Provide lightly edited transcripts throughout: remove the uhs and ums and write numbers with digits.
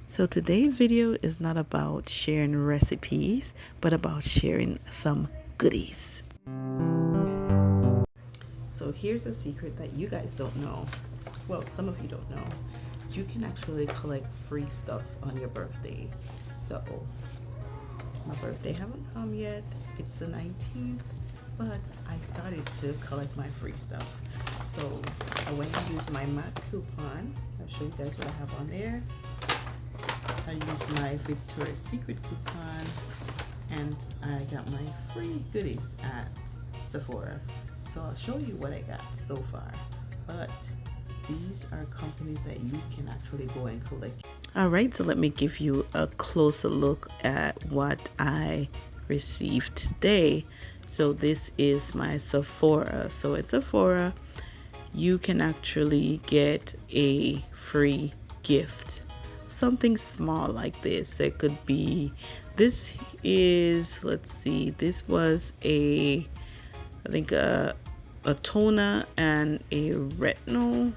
So today's video is not about sharing recipes, but about sharing some goodies. So here's a secret that you guys don't know. Well, some of you don't know. You can actually collect free stuff on your birthday. So my birthday haven't come yet. It's the 19th, but I started to collect my free stuff. So I went and used my MAC coupon. I'll show you guys what I have on there. I used my Victoria's Secret coupon and I got my free goodies at Sephora. So I'll show you what I got so far. But these are companies that you can actually go and collect. All right, so let me give you a closer look at what I received today. So this is my Sephora. So at Sephora, you can actually get a free gift. Something small like this. It could be, this is, let's see, this was I think a toner and a retinol.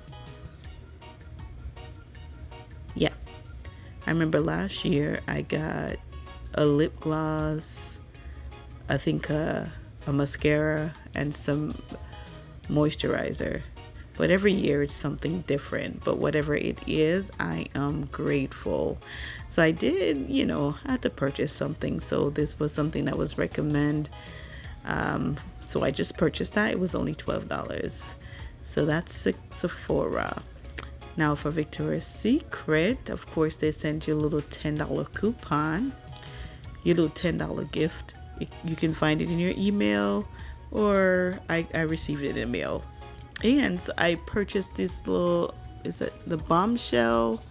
Yeah, I remember last year I got a lip gloss, I think a mascara and some moisturizer. But every year it's something different. But whatever it is, I am grateful. So I did, I had to purchase something. So this was something that was recommended. So I just purchased that. It was only $12. So that's Sephora. Now for Victoria's Secret, of course, they send you a little $10 coupon, your little $10 gift. You can find it in your email, or I received it in the mail. And I purchased this little, is it the Bombshell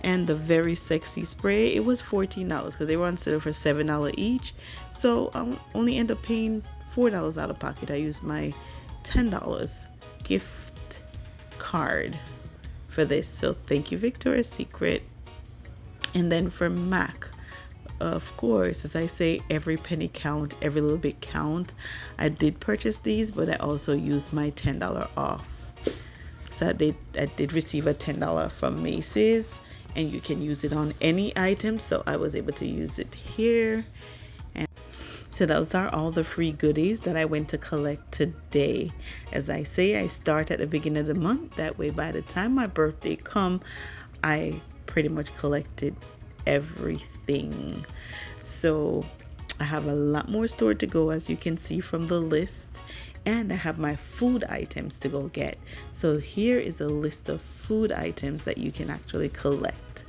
and the Very Sexy Spray. It was $14 because they were on sale for $7 each. So I only end up paying $4 out of pocket. I used my $10 gift card for this. So thank you, Victoria's Secret. And then for MAC, of course, as I say, every penny count, every little bit count. I did purchase these, but I also used my $10 off. So I did receive a $10 from Macy's, and you can use it on any item. So I was able to use it here. And so those are all the free goodies that I went to collect today. As I say, I start at the beginning of the month. That way, by the time my birthday come, I pretty much collected everything. So I have a lot more store to go, as you can see from the list, and I have my food items to go get. So here is a list of food items that you can actually collect.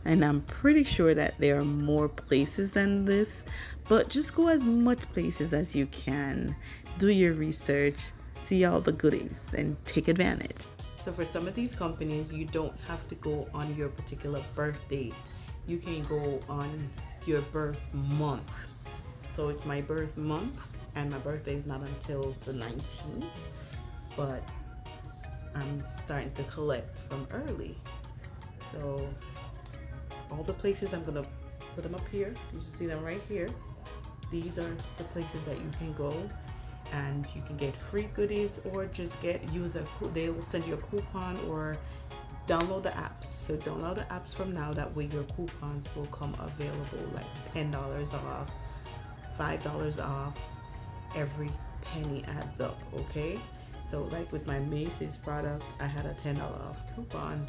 And I'm pretty sure that there are more places than this, but just go as much places as you can. Do your research, see all the goodies, and take advantage. So for some of these companies, you don't have to go on your particular birth date. You can go on your birth month. So it's my birth month, and my birthday is not until the 19th, but I'm starting to collect from early. So all the places, I'm gonna put them up here. You should see them right here. These are the places that you can go, and you can get free goodies, or just they will send you a coupon, or download the apps. So download the apps from now. That way your coupons will come available, like $10 off, $5 off. Every penny adds up, okay? So like with my Macy's product, I had a $10 off coupon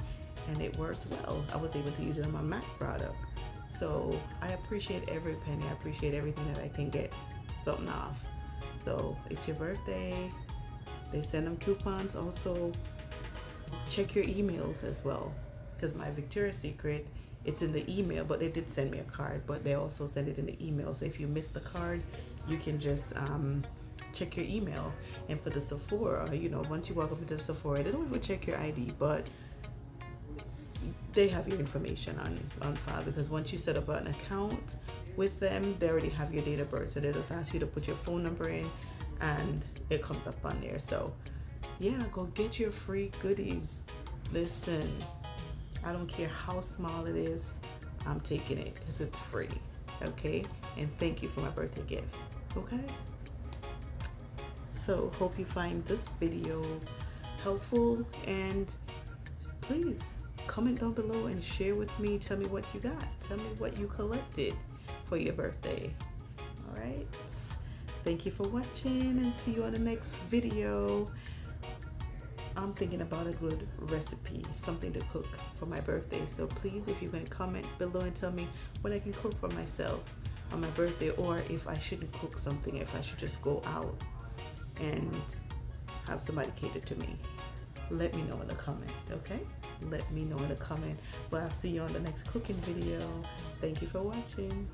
and it worked well. I was able to use it on my MAC product. So I appreciate every penny. I appreciate everything that I can get something off. So it's your birthday. They send them coupons. Also, check your emails as well, because my Victoria's Secret, it's in the email, but they did send me a card, but they also send it in the email. So if you missed the card, you can just check your email. And for the Sephora, once you walk up into Sephora, they don't even check your ID, but they have your information on file, because once you set up an account with them, they already have your date of birth. So they just ask you to put your phone number in, and it comes up on there. So yeah, go get your free goodies. Listen, I don't care how small it is, I'm taking it because it's free. Okay? And thank you for my birthday gift. Okay? So hope you find this video helpful, and please comment down below and share with me. Tell me what you got. Tell me what you collected for your birthday. All right. Thank you for watching, and see you on the next video. I'm thinking about a good recipe, something to cook for my birthday. So please, if you can comment below and tell me what I can cook for myself on my birthday, or if I shouldn't cook something, if I should just go out and have somebody cater to me. Let me know in the comment, okay? Let me know in the comment. But I'll see you on the next cooking video. Thank you for watching.